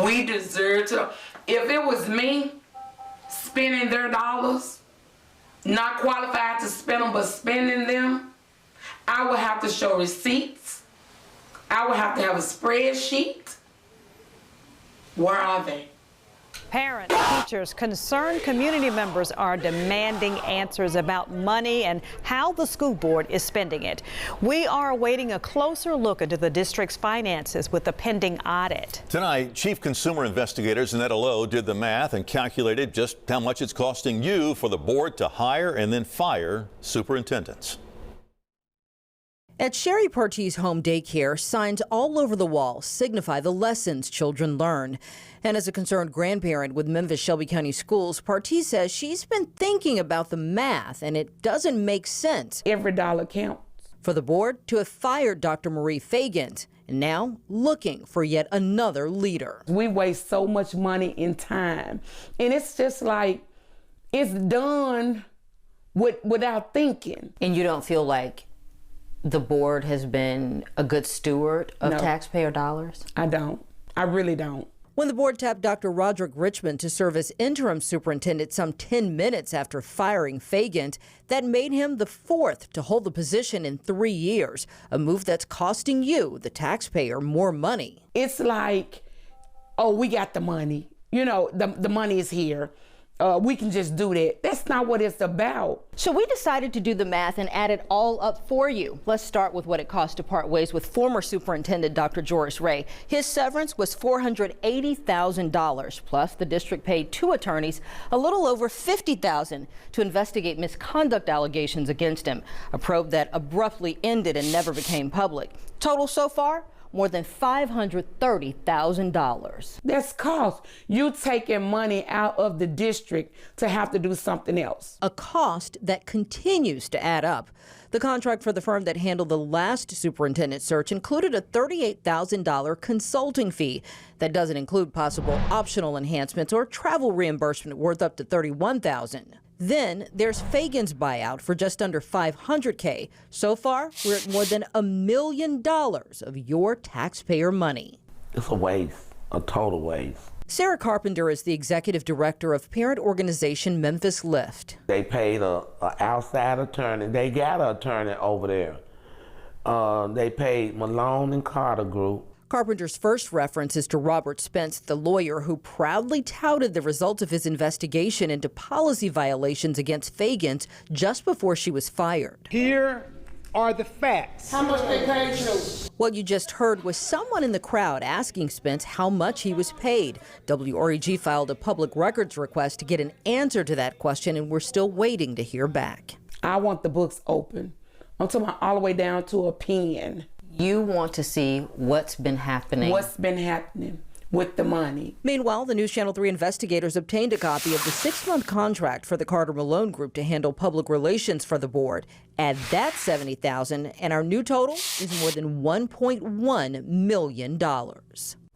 We deserve to. If it was me spending their dollars, not qualified to spend them, but spending them, I would have to show receipts. I would have to have a spreadsheet. Where are they? Parents, teachers, concerned community members are demanding answers about money and how the school board is spending it. We are awaiting a closer look into the district's finances with the pending audit. Tonight, Chief Consumer Investigators Annetta Lowe did the math and calculated just how much it's costing you for the board to hire and then fire superintendents. At Sherry Partey's home daycare, signs all over the wall signify the lessons children learn. And as a concerned grandparent with Memphis Shelby County Schools, Partey says she's been thinking about the math and it doesn't make sense. Every dollar counts. For the board to have fired Dr. Marie Fagans and now looking for yet another leader. We waste so much money and time. And it's just like, it's done without thinking. And you don't feel like the board has been a good steward of taxpayer dollars? I don't. I really don't. When the board tapped Dr. Roderick Richmond to serve as interim superintendent some 10 minutes after firing Fagans, that made him the fourth to hold the position in 3 years, a move that's costing you, the taxpayer, more money. It's like, oh, we got the money. You know, the money is here. We can just do that. That's not what it's about. So we decided to do the math and add it all up for you. Let's start with what it cost to part ways with former superintendent Dr. Joris Ray. His severance was $480,000, plus the district paid 2 attorneys a little over $50,000 to investigate misconduct allegations against him, a probe that abruptly ended and never became public. Total so far? More than $530,000. That's cost. You taking money out of the district to have to do something else. A cost that continues to add up. The contract for the firm that handled the last superintendent search included a $38,000 consulting fee. That doesn't include possible optional enhancements or travel reimbursement worth up to $31,000. Then there's Fagans' buyout for just under $500K. So far, we're at more than $1 million of your taxpayer money. It's a waste, a total waste. Sarah Carpenter is the executive director of parent organization Memphis Lift. They paid an outside attorney. They got an attorney over there. They paid Malone and Carter Group. Carpenter's first reference is to Robert Spence, the lawyer who proudly touted the results of his investigation into policy violations against Fagans just before she was fired. Here are the facts. How much they paid you? What you just heard was someone in the crowd asking Spence how much he was paid. WREG filed a public records request to get an answer to that question, and we're still waiting to hear back. I want the books open. I'm talking about all the way down to a pen. You want to see what's been happening. What's been happening with the money. Meanwhile, the News Channel 3 investigators obtained a copy of the 6-month contract for the Carter Malone Group to handle public relations for the board. Add that $70,000, and our new total is more than $1.1 million.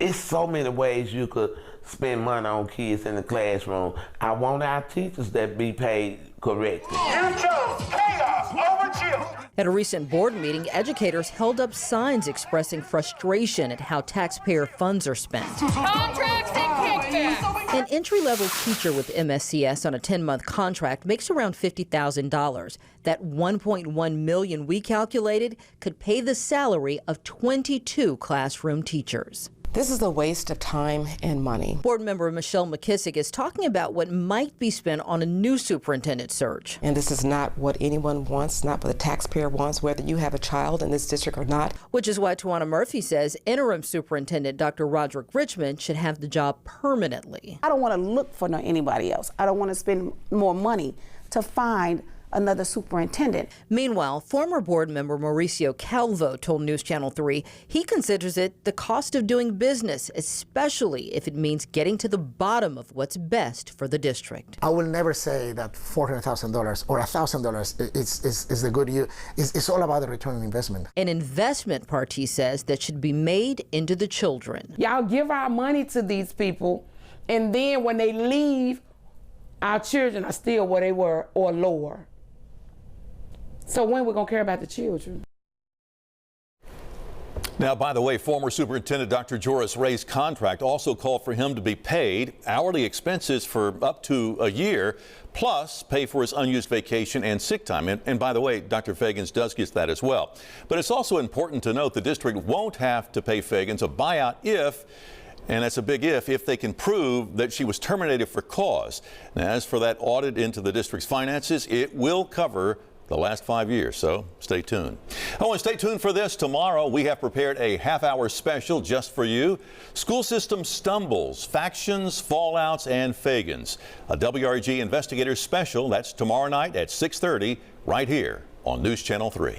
It's so many ways you could spend money on kids in the classroom. I want our teachers that be paid correctly. You chose chaos over children. At a recent board meeting, educators held up signs expressing frustration at how taxpayer funds are spent. Contracts and kickbacks. An entry-level teacher with MSCS on a 10-month contract makes around $50,000. That $1.1 million we calculated could pay the salary of 22 classroom teachers. This is a waste of time and money. Board member Michelle McKissick is talking about what might be spent on a new superintendent search. And this is not what anyone wants, not what the taxpayer wants, whether you have a child in this district or not. Which is why Tawana Murphy says interim superintendent Dr. Roderick Richmond should have the job permanently. I don't want to look for anybody else. I don't want to spend more money to find another superintendent. Meanwhile, former board member Mauricio Calvo told News Channel 3 he considers it the cost of doing business, especially if it means getting to the bottom of what's best for the district. I will never say that $400,000 or $1,000 is the good use. It's all about the return on investment. An investment, Partey says, that should be made into the children. Y'all give our money to these people, and then when they leave, our children are still where they were or lower. So when we're going to care about the children? Now, by the way, former Superintendent Dr. Joris Ray's contract also called for him to be paid hourly expenses for up to a year, plus pay for his unused vacation and sick time. And by the way, Dr. Fagans does get that as well. But it's also important to note the district won't have to pay Fagans a buyout if, and that's a big if they can prove that she was terminated for cause. Now, as for that audit into the district's finances, it will cover the last 5 years, so stay tuned. Oh, and stay tuned for this. Tomorrow, we have prepared a half-hour special just for you. School system stumbles, factions, fallouts, and Fagans. A WREG Investigators special. That's tomorrow night at 6:30 right here on News Channel 3.